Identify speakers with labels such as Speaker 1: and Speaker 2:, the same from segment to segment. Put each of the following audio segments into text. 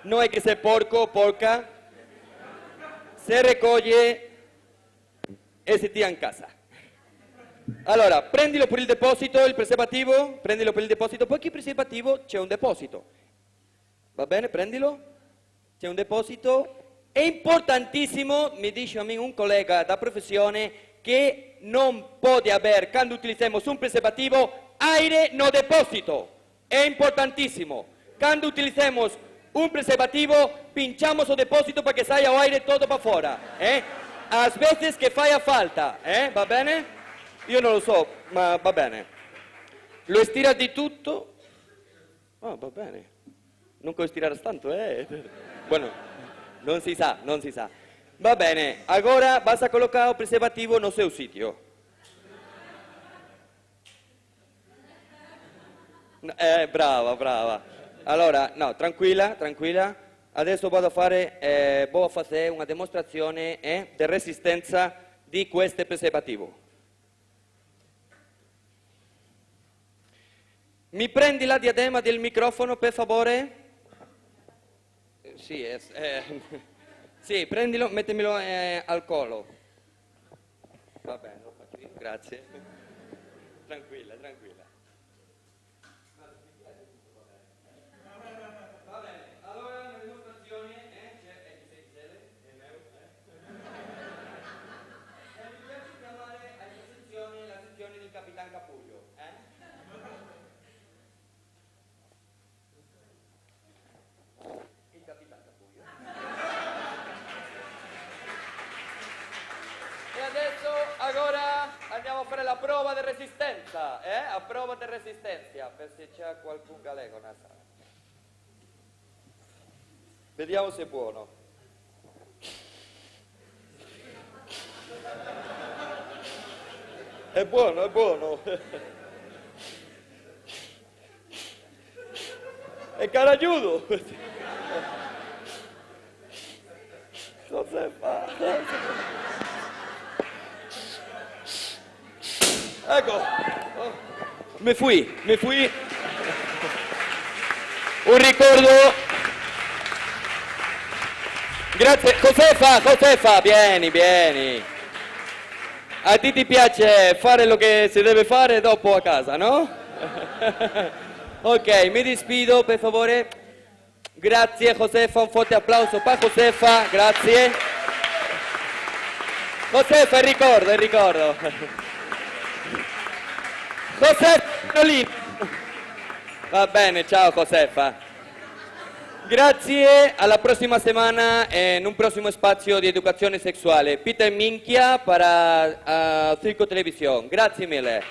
Speaker 1: no hay que ser porco o porca, se raccoglie e si tira in casa. Allora, prendilo per il deposito, il preservativo, prendilo per il deposito, poi che preservativo c'è un deposito. Va bene, prendilo, c'è un deposito. È importantissimo, mi dice a me un collega da professione, che non può haber, quando utilizziamo un preservativo, aire no depósito. È importantissimo. Quando utilizziamo un preservativo, pinchamos el depósito para que salga aire todo para afuera. A veces que falla falta, va bene? Io non lo so, ma va bene. Lo estiras di tutto. Ah, va bene. Non puoi stirare tanto, Bueno, non si sa. Va bene, ora vas a colocar il preservativo no seu sitio. Brava. Allora, no, tranquilla. Adesso vado a fare una dimostrazione di resistenza di questo preservativo. Mi prendi la diadema del microfono, per favore? Sì, prendilo, mettemelo al collo. Va bene, lo faccio io, grazie. Tranquilla. Va bene, allora la dimostrazione mi piace chiamare a questa sezione la sezione del Capitan Capullo, Il Capitan Capullo. E adesso, ora andiamo a fare la prova di resistenza, A prova di resistenza, per se c'è qualcun galego nella sala. Vediamo se è buono. È buono. È caragiudo. Cosa fa? Ecco. Mi fui. Un ricordo. Grazie. Josefa, vieni. A te ti piace fare lo che si deve fare dopo a casa, no? Ok, mi despido, per favore. Grazie Josefa, un forte applauso per Josefa, grazie. Josefa, il ricordo. Josefa, lì. Va bene, ciao Josefa. Grazie, alla prossima settimana in un prossimo spazio di educazione sessuale. Peter Minchia para Circo Televisión. Grazie mille.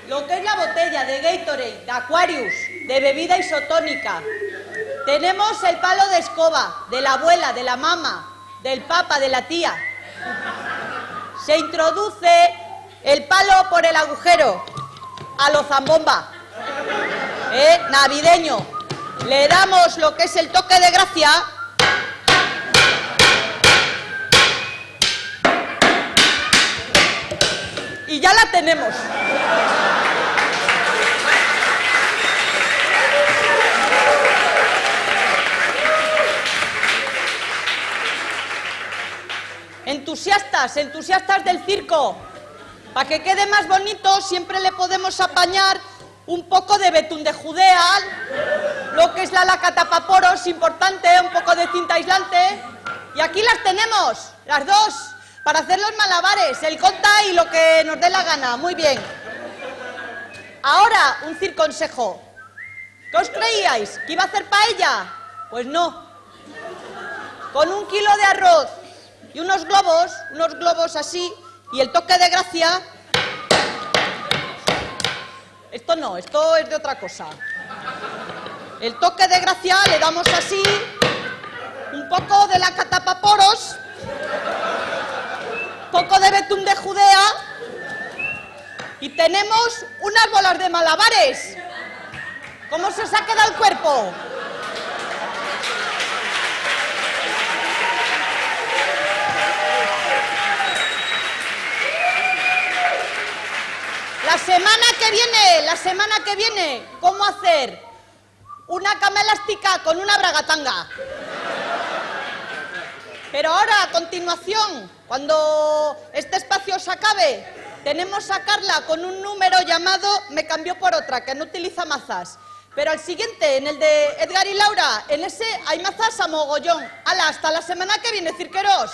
Speaker 2: Lo que es la botella de Gatorade, de Aquarius, de bebida isotónica. Tenemos el palo de escoba, de la abuela, de la mamá, del papa, de la tía. Se introduce el palo por el agujero, a lo zambomba, navideño. Le damos lo que es el toque de gracia. Y ya la tenemos. Entusiastas del circo. Para que quede más bonito, siempre le podemos apañar un poco de betún de Judea. lo que es la laca tapaporos, importante, un poco de cinta aislante. Y aquí las tenemos, las dos, para hacer los malabares, el conta y lo que nos dé la gana. Muy bien. Ahora, un circonsejo. ¿Qué os creíais? ¿Que iba a hacer paella? Pues no. Con 1 kilo de arroz y unos globos así, y el toque de gracia... Esto no, esto es de otra cosa. El toque de gracia le damos así, un poco de la catapaporos, poco de betún de Judea, y tenemos unas bolas de malabares. ¿Cómo se os ha quedado el cuerpo? La semana que viene, ¿cómo hacer una cama elástica con una bragatanga? Pero ahora, a continuación, cuando este espacio se acabe, tenemos sacarla con un número llamado Me cambió por otra, que no utiliza mazas. Pero al siguiente, en el de Edgar y Laura, en ese hay mazas a mogollón. ¡Hala, hasta la semana que viene, cirqueros!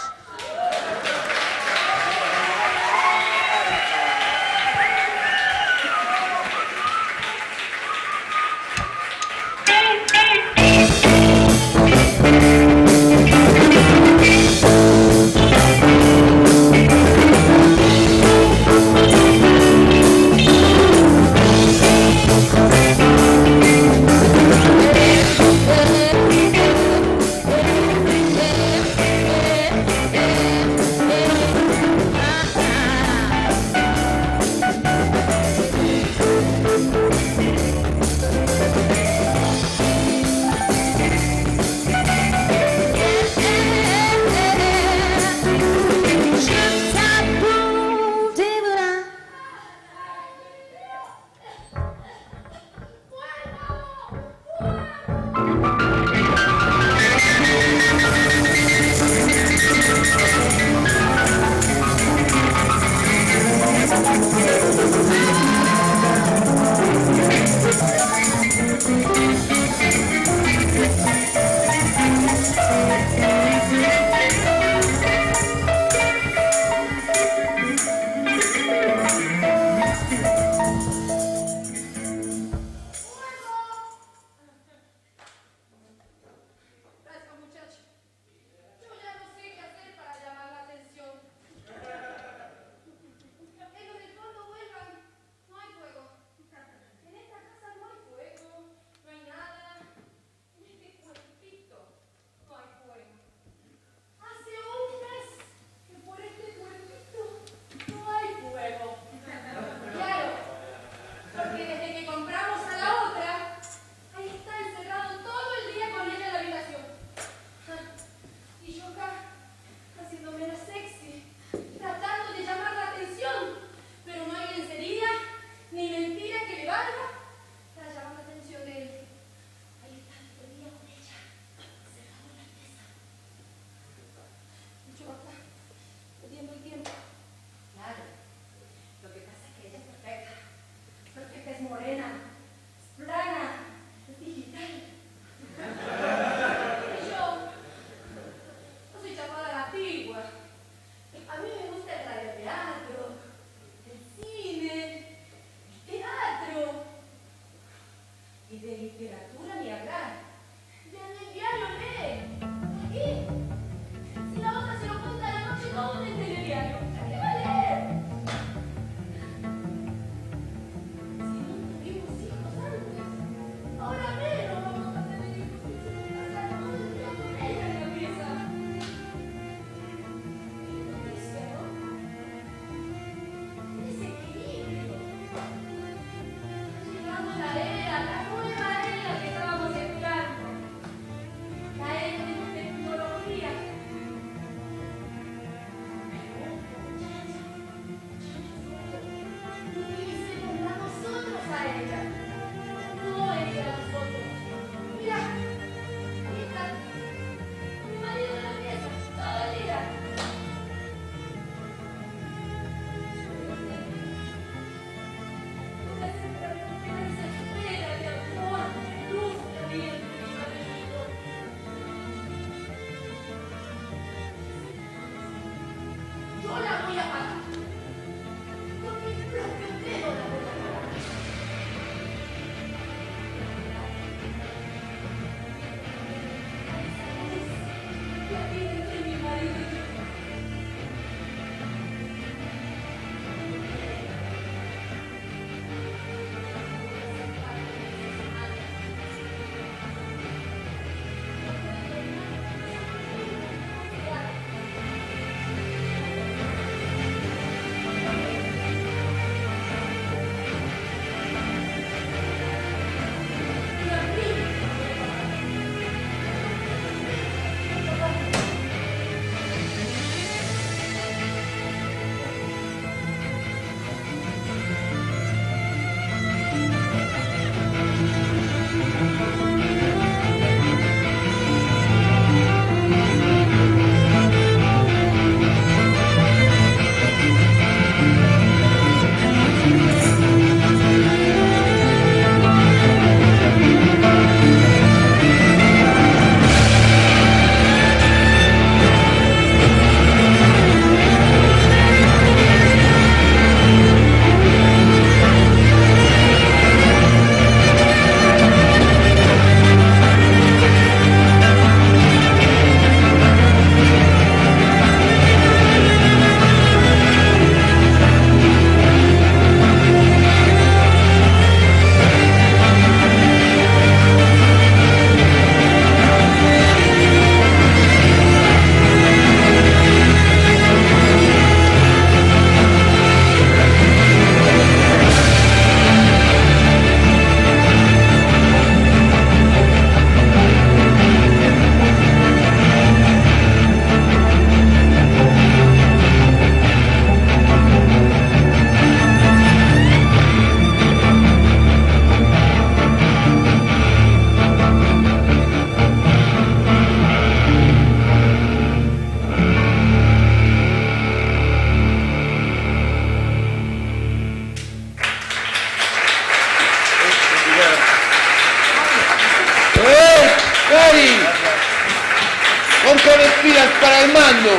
Speaker 3: Ponte las pilas para el mando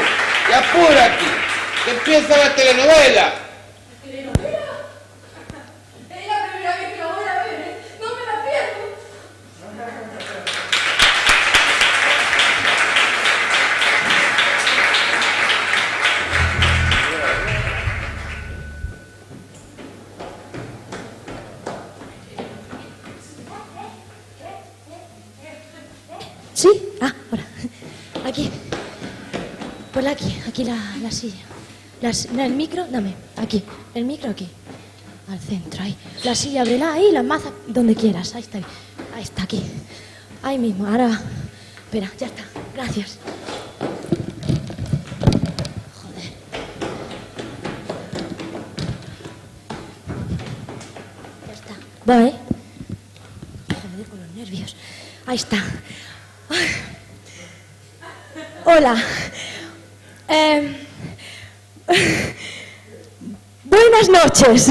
Speaker 3: y apúrate, que empieza la telenovela.
Speaker 4: ¿Telenovela? Es la primera vez que la voy a ver, ¿eh? No me la pierdo.
Speaker 5: ¿Sí? Ah, ahora. Aquí. Ponla aquí la silla. No, el micro, dame. Aquí. El micro aquí. Al centro, ahí. La silla, ábrela ahí, la maza, donde quieras. Ahí está. Ahí está, aquí. Ahí mismo. Ahora. Espera, ya está. Gracias. Joder. Ya está. Va, ¿eh? Joder, con los nervios. Ahí está. Hola. Buenas noches.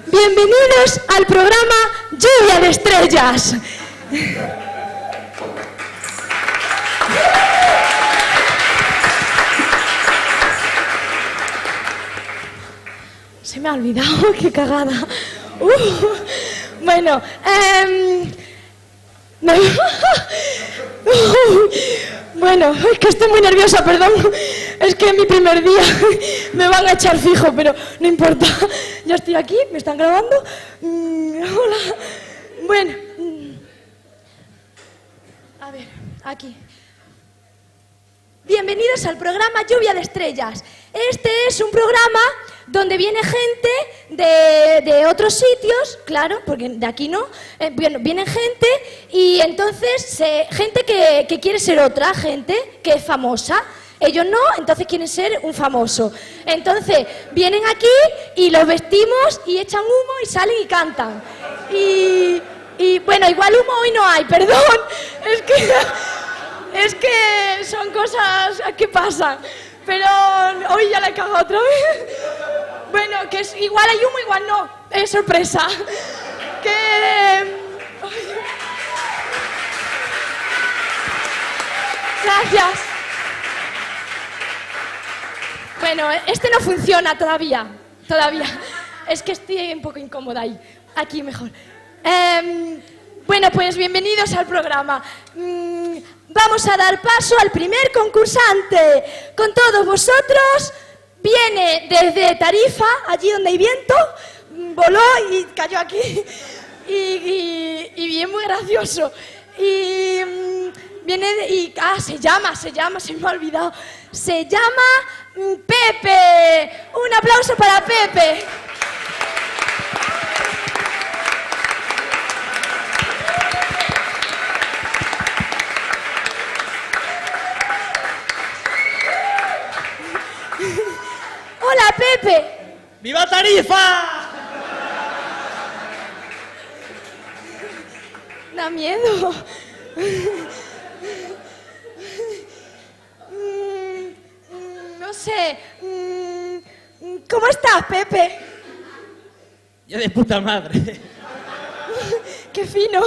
Speaker 5: Bienvenidos al programa Lluvia de Estrellas. Se me ha olvidado, qué cagada. Bueno, no. Bueno, es que estoy muy nerviosa, perdón. Es que es mi primer día. Me van a echar fijo, pero no importa. Ya estoy aquí, me están grabando. Hola. Bueno. A ver, aquí. Bienvenidos al programa Lluvia de Estrellas. Este es un programa donde viene gente de otros sitios, claro, porque de aquí no. Bueno, viene gente y entonces gente que quiere ser otra, gente que es famosa. Ellos no, entonces quieren ser un famoso. Entonces vienen aquí y los vestimos y echan humo y salen y cantan. Y bueno, igual humo hoy no hay, perdón. Es que son cosas que pasan. Pero hoy ya la he cagado otra vez. Bueno, que es, igual hay humo, igual no. Es sorpresa. Gracias. Bueno, este no funciona todavía. Es que estoy un poco incómoda ahí. Aquí mejor. Bueno, pues bienvenidos al programa. Vamos a dar paso al primer concursante. Con todos vosotros, viene desde Tarifa, allí donde hay viento, voló y cayó aquí. Y bien, muy gracioso. Y viene se llama, se me ha olvidado. Se llama Pepe. Un aplauso para Pepe. Hola, Pepe.
Speaker 6: ¡Viva Tarifa!
Speaker 5: Da miedo. No sé. ¿Cómo estás, Pepe?
Speaker 6: Yo de puta madre.
Speaker 5: Qué fino.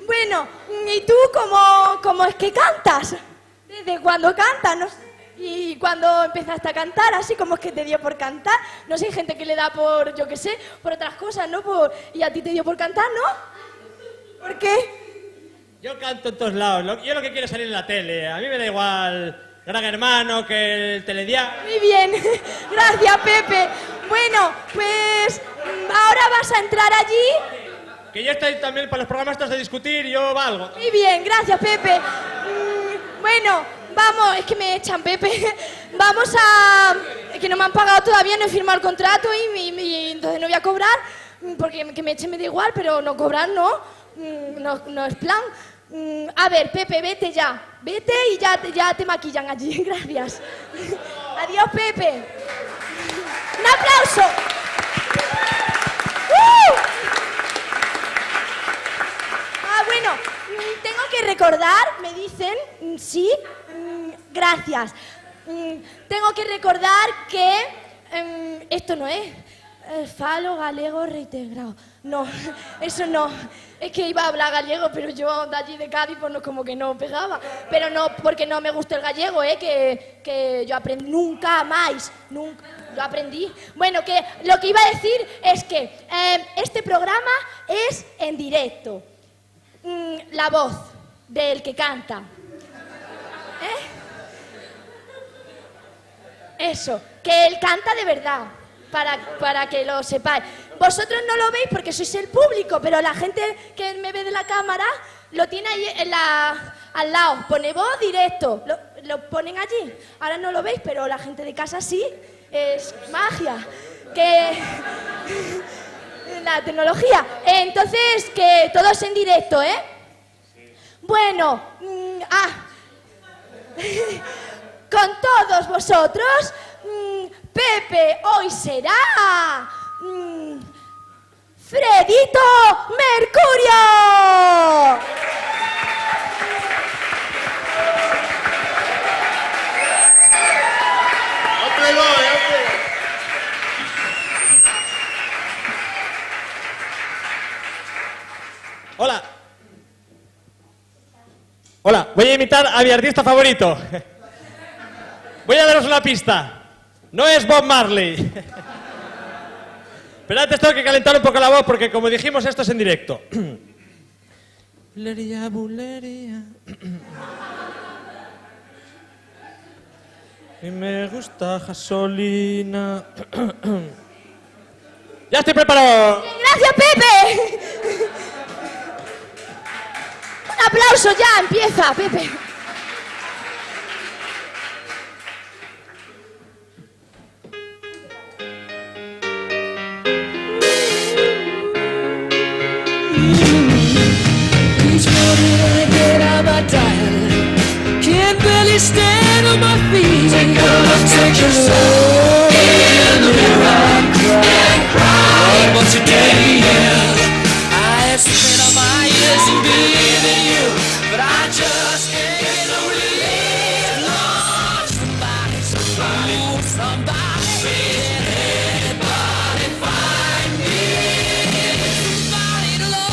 Speaker 5: Bueno, ¿y tú cómo es que cantas? ¿Desde cuándo cantas? No sé. ¿Y cuando empezaste a cantar? Así como es que te dio por cantar. No sé, hay gente que le da por, yo qué sé, por otras cosas, ¿no? Y a ti te dio por cantar, ¿no? ¿Por qué?
Speaker 6: Yo canto en todos lados. Yo lo que quiero es salir en la tele. A mí me da igual Gran Hermano que el Telediario.
Speaker 5: Muy bien. Gracias, Pepe. Bueno, pues ahora vas a entrar allí.
Speaker 6: Que yo estoy también para los programas estos de discutir y yo valgo.
Speaker 5: Muy bien, gracias, Pepe. Bueno, vamos, es que me echan, Pepe. Vamos a... Es que no me han pagado todavía, no he firmado el contrato y entonces no voy a cobrar, porque que me echen me da igual, pero no cobrar no, no es plan. A ver, Pepe, vete ya. Vete y ya te maquillan allí, gracias. Adiós, Pepe. ¡Un aplauso! Bueno, tengo que recordar, me dicen, sí, gracias. Tengo que recordar que esto no es falo galego reintegrado. No, eso no. Es que iba a hablar gallego, pero yo de allí de Cádiz pues no, como que no pegaba. Pero no porque no me gusta el gallego, que yo aprendí nunca más, nunca. Yo aprendí. Bueno, que lo que iba a decir es que este programa es en directo. La voz del que canta. Eso, que él canta de verdad, para que lo sepáis. Vosotros no lo veis porque sois el público, pero la gente que me ve de la cámara lo tiene ahí al lado. Pone voz directo, lo ponen allí. Ahora no lo veis, pero la gente de casa sí. Es magia. Que... la tecnología. Entonces, que todo es en directo, ¿eh? Bueno, con todos vosotros, Pepe hoy será Fredito Mercurio.
Speaker 6: Hola. Hola, voy a imitar a mi artista favorito. Voy a daros una pista. No es Bob Marley. Pero antes tengo que calentar un poco la voz porque, como dijimos, esto es en directo. Bulería, bulería. Y me gusta gasolina. ¡Ya estoy preparado!
Speaker 5: ¡Gracias, Pepe! Un aplauso ya, empieza, Pepe.
Speaker 7: Each morning I get out my dial, can't barely stand on my feet. Take a look in the mirror and cry. What today is? I have spent all my years in believing you, but I just can't get no relief. Lord, somebody, somebody, anybody find me somebody to love.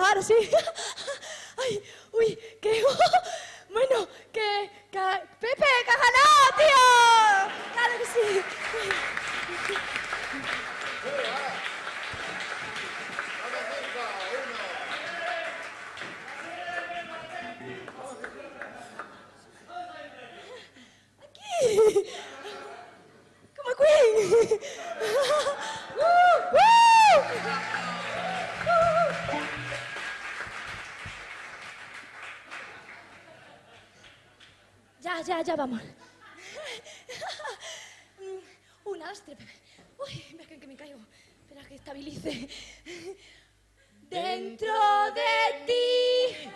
Speaker 5: Ahora sí. Ay, uy, que... Bueno, que Ya vamos. Una, dos, tres. Uy, que me caigo. Espera que estabilice. Dentro de ti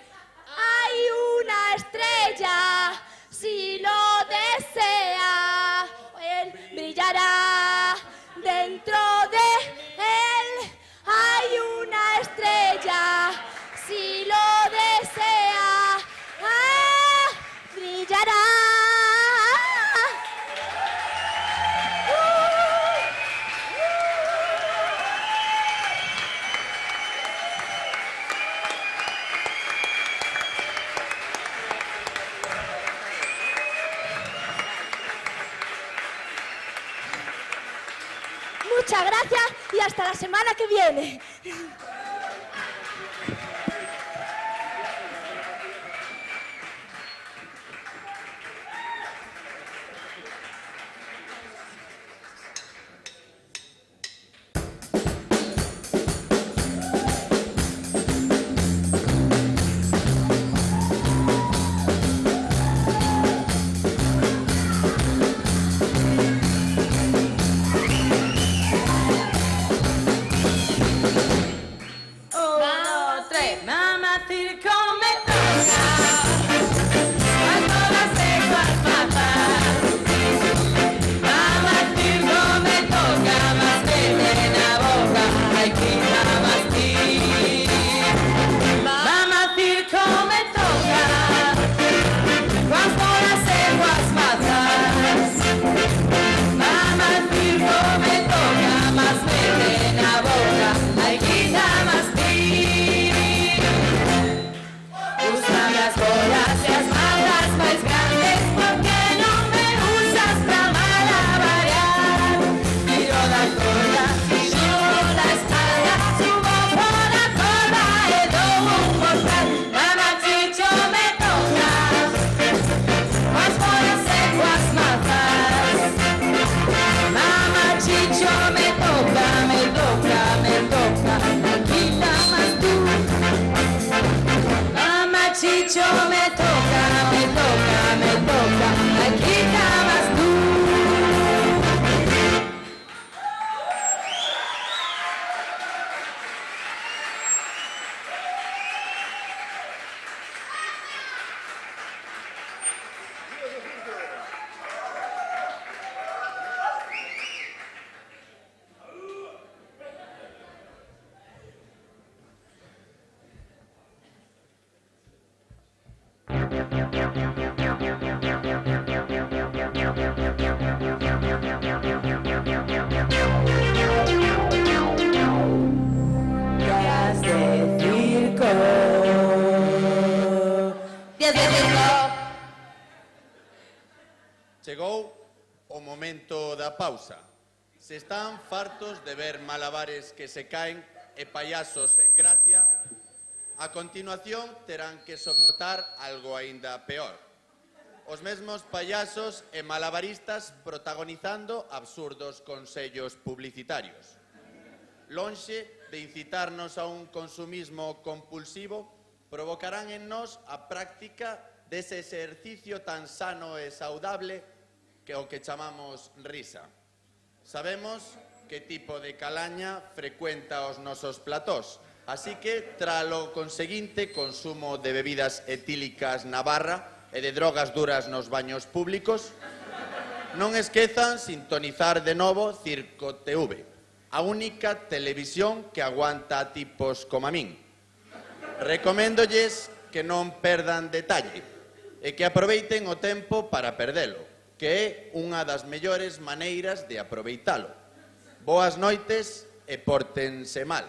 Speaker 5: hay una estrella. Si lo desea, él brillará. Dentro de él hay una estrella. Si lo desea, brillará. Muchas gracias y hasta la semana que viene.
Speaker 8: Chegou o momento da pausa. Se están fartos de ver malabares que se caen e payasos en gracia, a continuación terán que soportar algo aínda peor. Os mesmos payasos e malabaristas protagonizando absurdos consellos publicitarios. Lonxe de incitarnos a un consumismo compulsivo, provocarán en nós a práctica dese exercicio tan sano e saudable que o que chamamos risa. Sabemos que tipo de calaña frecuenta os nosos platós, así que, tralo conseguinte consumo de bebidas etílicas na barra e de drogas duras nos baños públicos, non esquezan sintonizar de novo Circo TV, a única televisión que aguanta a tipos como a min. Recoméndolles que non perdan detalle e que aproveiten o tempo para perdelo, que é unha das mellores maneiras de aproveitalo. Boas noites e pórtense mal.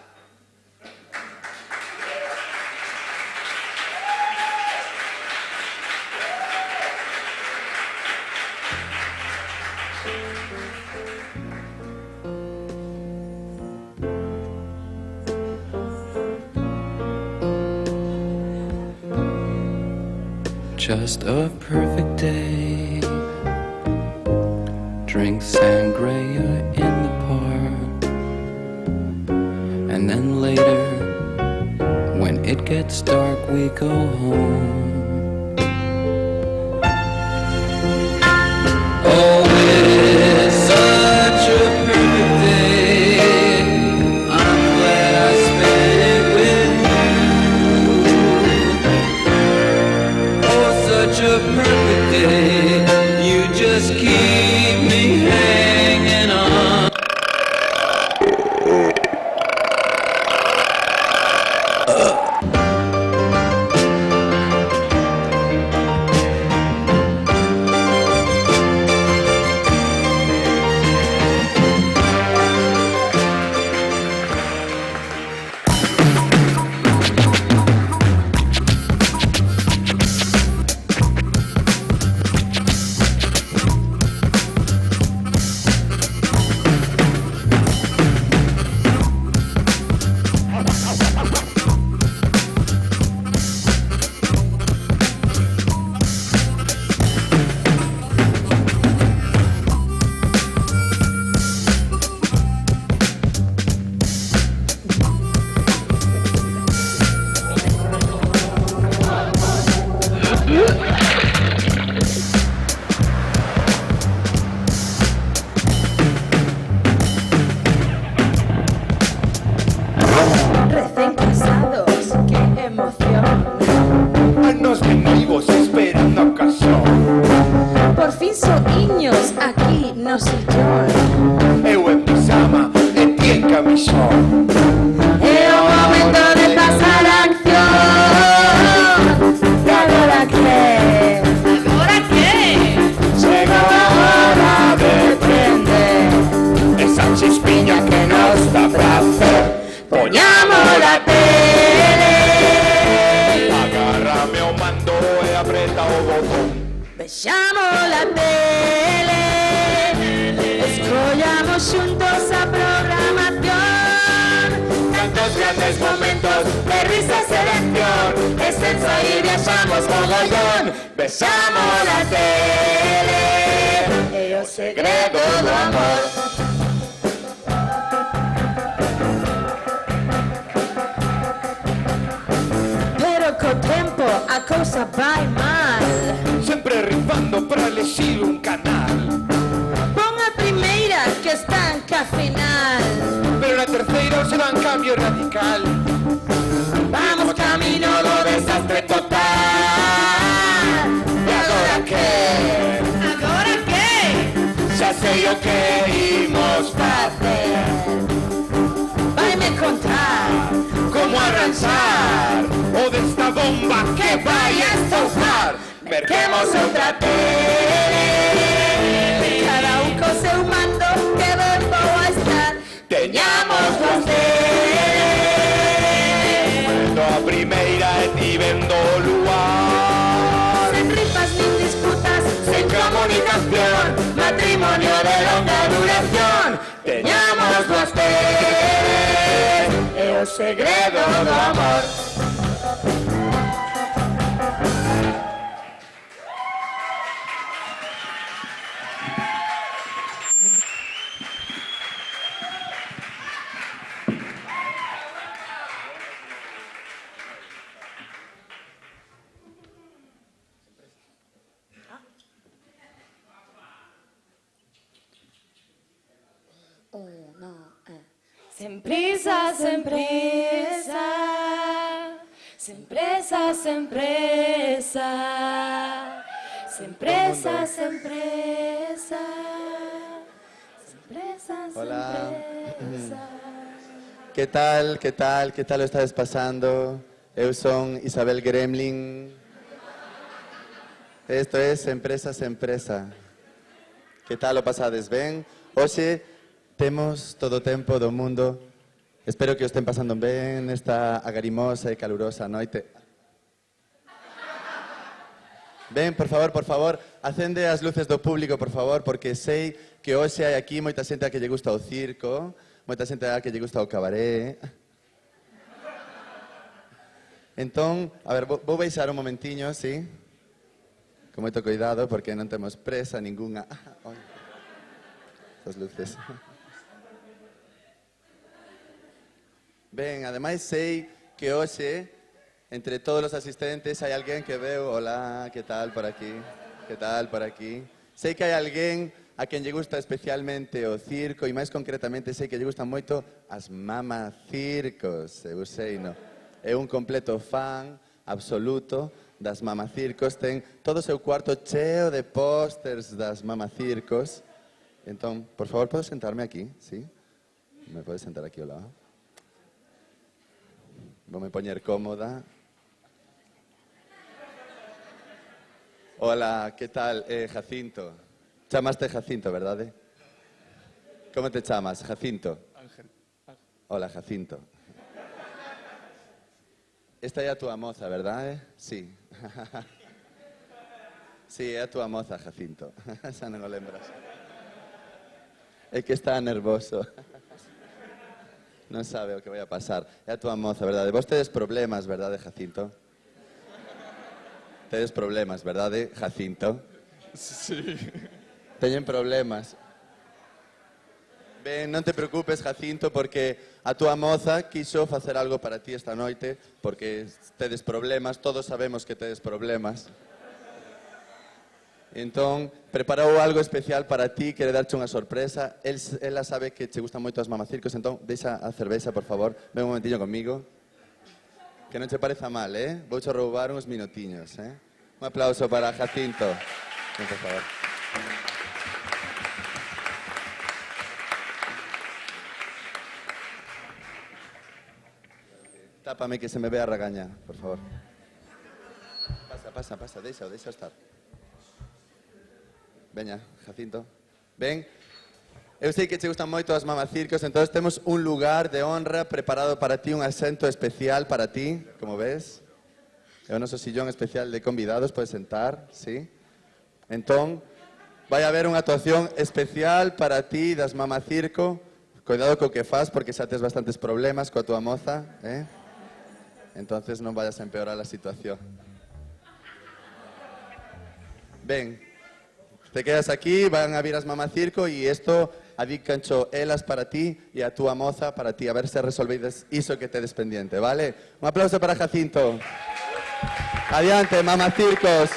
Speaker 9: Just a perfect day. Drink sangria in the park. And then later, when it gets dark, we go home. such a perfect day. You just keep me hanging on.
Speaker 2: Recién casados, qué emoción.
Speaker 3: Anos vivos esperando ocasión.
Speaker 2: Por fin soguiños aquí no sillón.
Speaker 3: Eu en pisama e ti en camisón.
Speaker 2: É o momento de pasar a acción. ¿Y ahora qué? ¿Ahora qué?
Speaker 3: Llegó a hora de prender esa chispiña que nos da placer.
Speaker 2: Poñamos la tele.
Speaker 3: Agárrame o mando e apreta o botón.
Speaker 2: Vexamos la tele. Escollamos xuntos a programación.
Speaker 3: Tantos grandes momentos de risas e de acción. Es senso y viajamos mogollón. Besamos la tele.
Speaker 2: É o segredo do amor. Pero co tempo a cousa vai mal.
Speaker 3: Sempre rifando para elegir un canal.
Speaker 2: Pon a primeira que están ca final.
Speaker 3: Pero na terceira será un cambio radical.
Speaker 2: Vamos camino do desastre total.
Speaker 3: E agora que?
Speaker 2: Agora que?
Speaker 3: Xa sei o que imos facer.
Speaker 2: Vai me contar
Speaker 3: Como arranxar o desta bomba que vai a estourar. Merquemos outra tele.
Speaker 2: cada un co seu mando que ben vou a estar.
Speaker 3: Teñamos duas teles. Vendo a primeira e ti vendo o luar.
Speaker 2: Sen rifas nin disputas,
Speaker 3: Sen comunicación, matrimonio de longa duración. Teñamos duas teles. É o segredo do amor.
Speaker 4: Sin prisa, sin prisa, sin presa, sin presa, sin presa, sin presa, sin presa, sin
Speaker 8: Hola.
Speaker 4: presa.
Speaker 8: Que tal, que tal, que tal o estades pasando? Eu son Isabel Gremlin. Esto es Empresas Empresa. Que tal o pasades ben? Hoxe temos todo o tempo do mundo. Espero que o estén pasando ben nesta agarimosa e calurosa noite. Ben, por favor, acende as luces do público, por favor, porque sei que hoxe hai aquí moita xente a que lle gusta o circo, moita xente a que lle gusta o cabaré. Entón, a ver, vou baixar un momentiño, sí? Con moito cuidado, porque non temos presa ningunha. As luces. Ben, ademais sei que hoxe, entre todos os asistentes, hai alguén que veu, hola, que tal por aquí? Que tal por aquí? Sei que hai alguén a quen lle gusta especialmente o circo e máis concretamente sei que lle gustan moito as mamacircos, eu sei, no? É un completo fan absoluto das mamacircos ten todo o seu cuarto cheo de pósters das mamacircos. Entón, por favor, podo sentarme aquí, sí? Me podes sentar aquí ao lado. Voume poñer cómoda. Hola, que tal? Jacinto. Chamaste Jacinto, verdade? Como te chamas, Jacinto?
Speaker 10: Ángel.
Speaker 8: Hola, Jacinto. Esta é a túa moza, verdade? Sí. Sí, é a túa moza, Jacinto. Xa non o lembras. É que está nervoso. Non sabe o que vai a pasar. É a túa moza, verdade? Vos tedes problemas, verdade, Jacinto? Tedes problemas, verdade, Jacinto?
Speaker 10: Sí.
Speaker 8: Teñen problemas. Ben, non te preocupes, Jacinto, porque a túa moza quiso facer algo para ti esta noite, porque tedes problemas, todos sabemos que tedes problemas. Entón, preparou algo especial para ti, quere darche unha sorpresa. Ela sabe que che gustan moito as mamacircos, entón, deixa a cervexa, por favor. Ven un momentiño conmigo. Que non che pareza mal, Vouche roubar uns minutiños, Un aplauso para Jacinto. Ven, por favor. Tápame que se me vea ragaña, por favor. Pasa, deixa estar. Veña, Jacinto. Ben, eu sei que che gustan moito as mamacircos, entón temos un lugar de honra preparado para ti, un asento especial para ti, como ves. É o noso sillón especial de convidados, podes sentar, sí. Entón, vai haber unha actuación especial para ti das mamacirco. Cuidado co que faz, porque xa tes bastantes problemas coa tua moza, Entonces non vayas a empeorar a situación. Ben, te quedas aquí, van a vir as mamacirco e isto adícancho elas para ti e a túa moza para ti, a ver se resolvides iso que tedes pendiente, vale? Un aplauso para Jacinto. Adiante, mamacircos.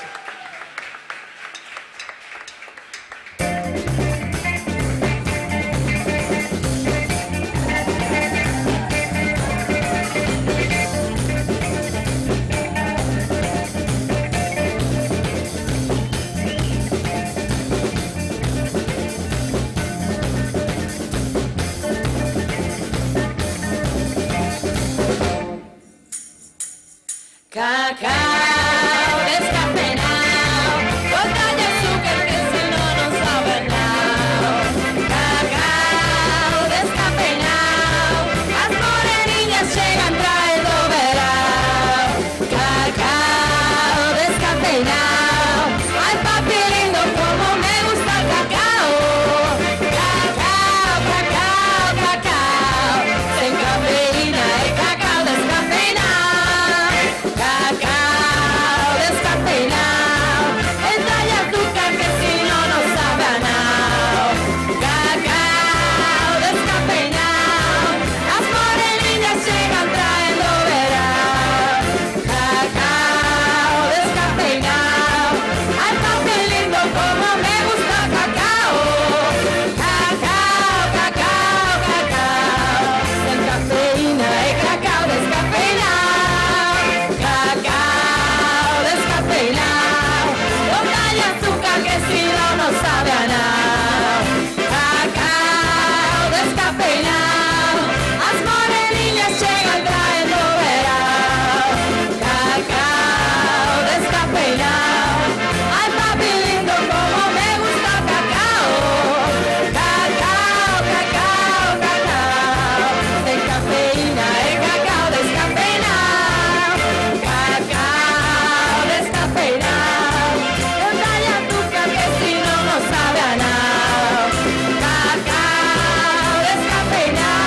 Speaker 3: Cacao descafeinado, gota de azúcar que si no nos sabe nada. Cacao descafeinado, las moreninhas llegan trayendo verão. Cacao descafeinado, ay papi lindo como me gusta el cacao. Cacao, cacao, cacao, sin cafeína y cacao descafeinado. Cacao descafeinado, entra y azúcar que si no nos sabe a nada. Cacao descafeinado, las moreninhas llegan trayendo verão. Cacao descafeinado, ay papi lindo como me gusta el cacao. Cacao, cacao, cacao, sin cafeína y cacao descafeinado. Cacao descafeinado, gota de azúcar que si no nos sabe a nada. Cacao descafeinado, las moreninhas llegan trayendo verão. Cacao descafeinado, ay papi lindo como me gusta el cacao. Cacao, cacao, cacao, sin cafeína y cacao descafeinado. Cacao descafeinado, gota de azúcar que si no nos sabe a nada. Cacao descafeinado.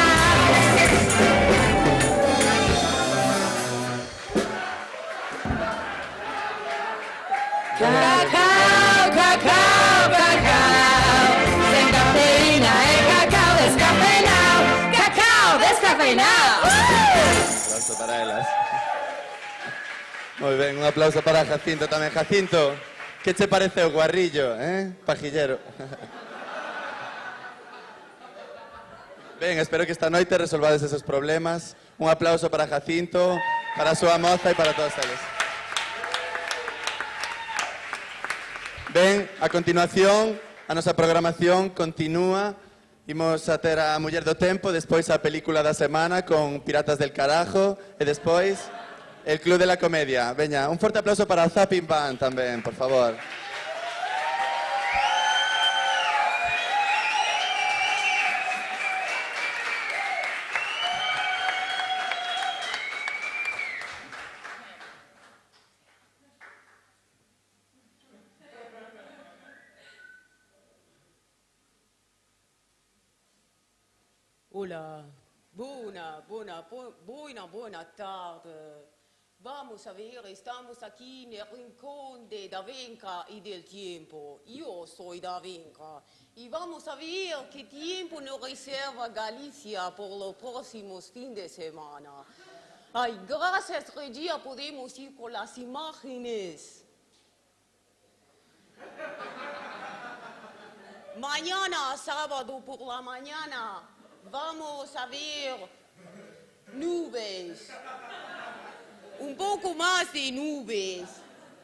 Speaker 3: Cacao, cacao, cacao, sin cafeína y cacao descafeinado. Cacao descafeinado.
Speaker 8: Aplauso para elas. Moi ben, un aplauso para Jacinto tamén. Jacinto, que che parece o guarrillo, pajillero? Ben, espero que esta noite resolvades esos problemas. Un aplauso para Jacinto, para a súa moza e para todos eles. Ben, a continuación, a nosa programación continúa. Imos a ter a Muller do Tempo, despois a película da semana con Piratas del Carajo e despois el Club de la Comedia. Veña, un forte aplauso para o Zapping Band tamén, por favor.
Speaker 10: Hola, buena tarde. Vamos a ver, estamos aquí en el rincón de Davenka y del tiempo. Yo soy Davenka. Y vamos a ver qué tiempo nos reserva Galicia por los próximos fines de semana. Ay, gracias, Regia, podemos ir con las imágenes. Mañana, sábado por la mañana, vamos a ver nubes, un poco más de nubes,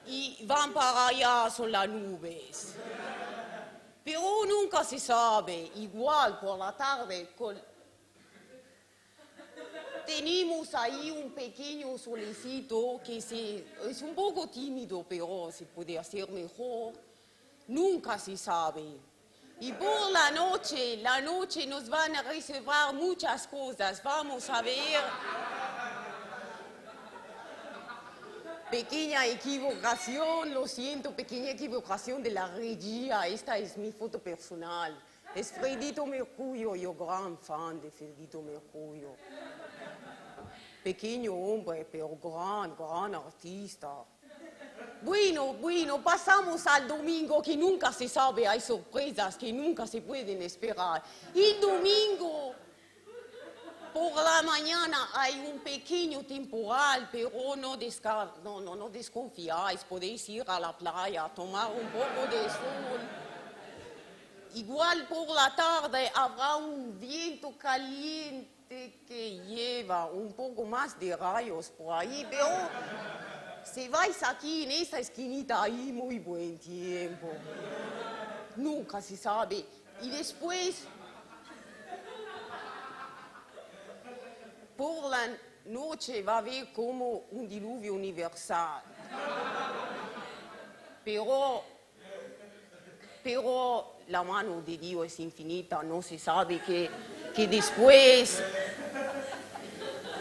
Speaker 10: y van para allá son las nubes. Pero nunca se sabe, igual por la tarde, tenemos ahí un pequeño solecito que es un poco tímido, pero se puede hacer mejor. Nunca se sabe. Y por la noche nos van a reservar muchas cosas. Vamos a ver. Pequeña equivocación, lo siento, pequeña equivocación de la regia. Esta es mi foto personal. Es Fredito Mercurio, yo gran fan de Fredito Mercurio. Pequeño hombre, pero gran artista. Bueno, pasamos al domingo, que nunca se sabe, hay sorpresas que nunca se pueden esperar. El domingo, por la mañana, hay un pequeño temporal, pero no desconfiáis, podéis ir a la playa, tomar un poco de sol. Igual por la tarde habrá un viento caliente que lleva un poco más de rayos por ahí, pero si vais aquí en esa esquinita, hay muy buen tiempo. Nunca se sabe. Y después, por la noche va a haber como un diluvio universal. Pero la mano de Dios es infinita, no se sabe que después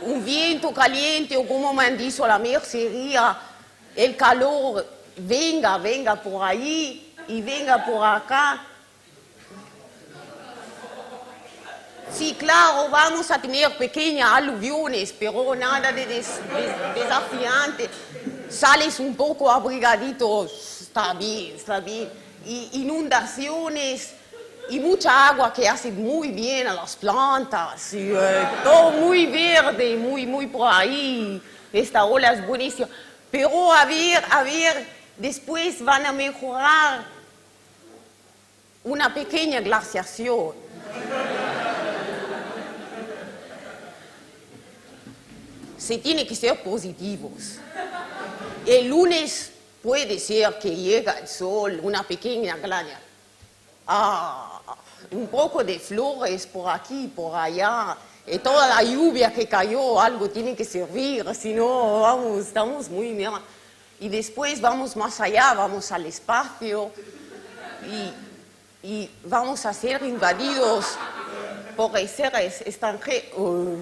Speaker 10: un viento caliente, o como me han dicho la mercería, el calor venga por ahí y venga por acá. Sí, claro, vamos a tener pequeñas aluviones, pero nada de desafiante. Sales un poco abrigadito, está bien. Y inundaciones y mucha agua que hace muy bien a las plantas. Y, todo muy verde, muy por ahí. Esta ola es buenísima. Pero a ver, después van a mejorar una pequeña glaciación. Se tiene que ser positivos. El lunes puede ser que llegue el sol, una pequeña glaciación. Un poco de flores por aquí, por allá. Y toda la lluvia que cayó, algo tiene que servir, si no, estamos muy bien. Y después vamos más allá, vamos al espacio y vamos a ser invadidos por seres extranjeros.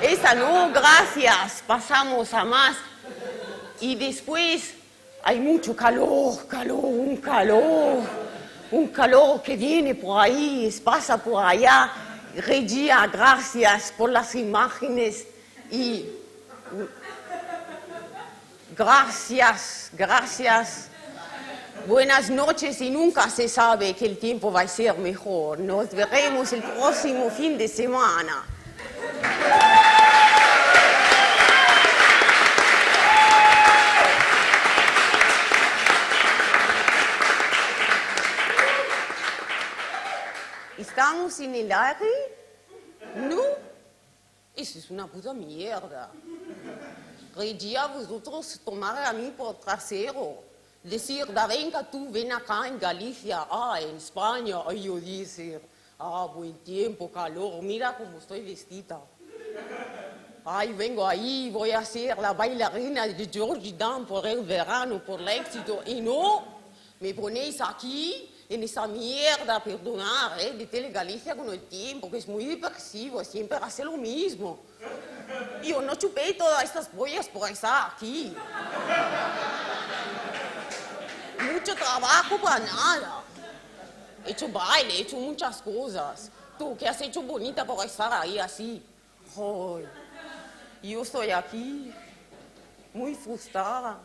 Speaker 10: Esa no, gracias, pasamos a más. Y después hay mucho calor, un calor que viene por ahí, pasa por allá. Regia, gracias por las imágenes y gracias. Buenas noches y nunca se sabe que el tiempo va a ser mejor. Nos veremos el próximo fin de semana. ¿Estamos en el aire? ¿No? Eso es una puta mierda. Regia, vosotros tomar a mí por trasero. decir, da venga tú, ven acá en Galicia, en España, y yo decir, buen tiempo, calor, mira cómo estoy vestida. Ay, vengo ahí, voy a ser la bailarina de Georgie Dan por el verano, por el éxito, y no, me ponéis aquí, en esa mierda, perdonar, de Tele Galicia con el tiempo, que es muy depresivo, siempre hace lo mismo. Y yo no chupé todas estas pollas por estar aquí. Mucho trabajo para nada. He hecho baile, he hecho muchas cosas. Tú, ¿qué has hecho bonita por estar ahí así? Ay, yo estoy aquí, muy frustrada,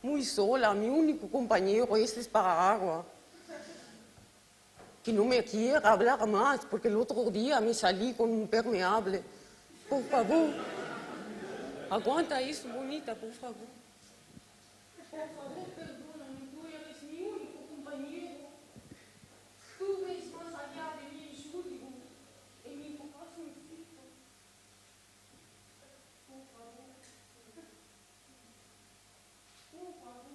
Speaker 10: muy sola. Mi único compañero es para agua. Que no me quiere hablar más, porque el otro día me salí con un permeable. Por favor, aguanta eso, bonita, por favor.
Speaker 4: Por favor, perdóname, tú eres mi único compañero. Tú ves más allá de mi insulto, en mi corazoncito. Por favor. Por favor.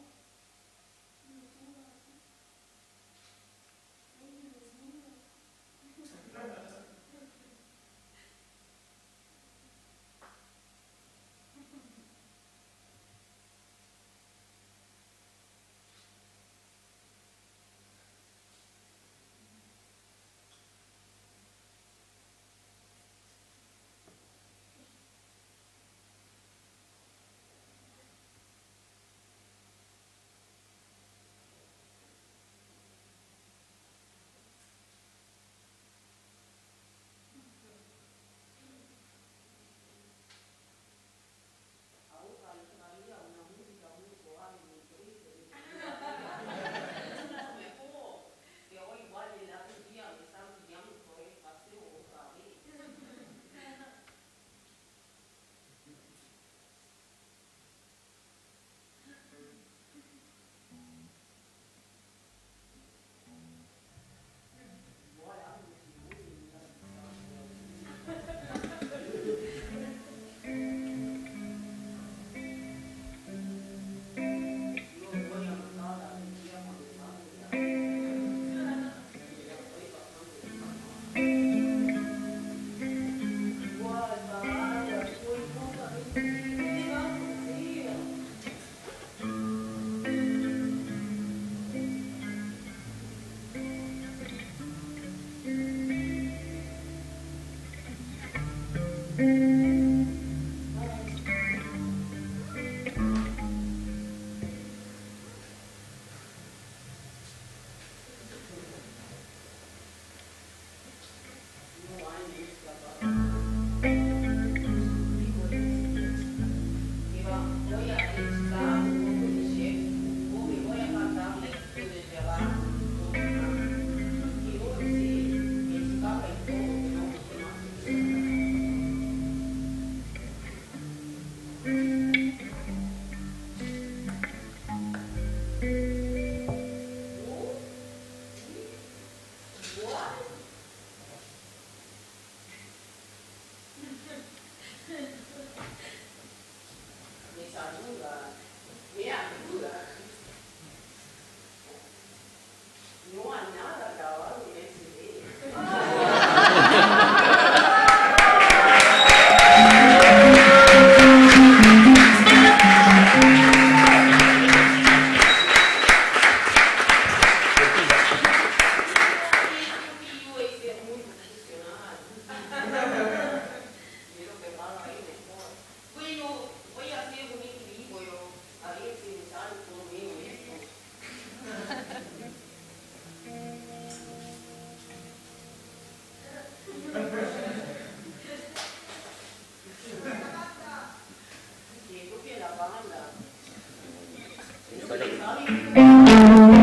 Speaker 3: Sácalo.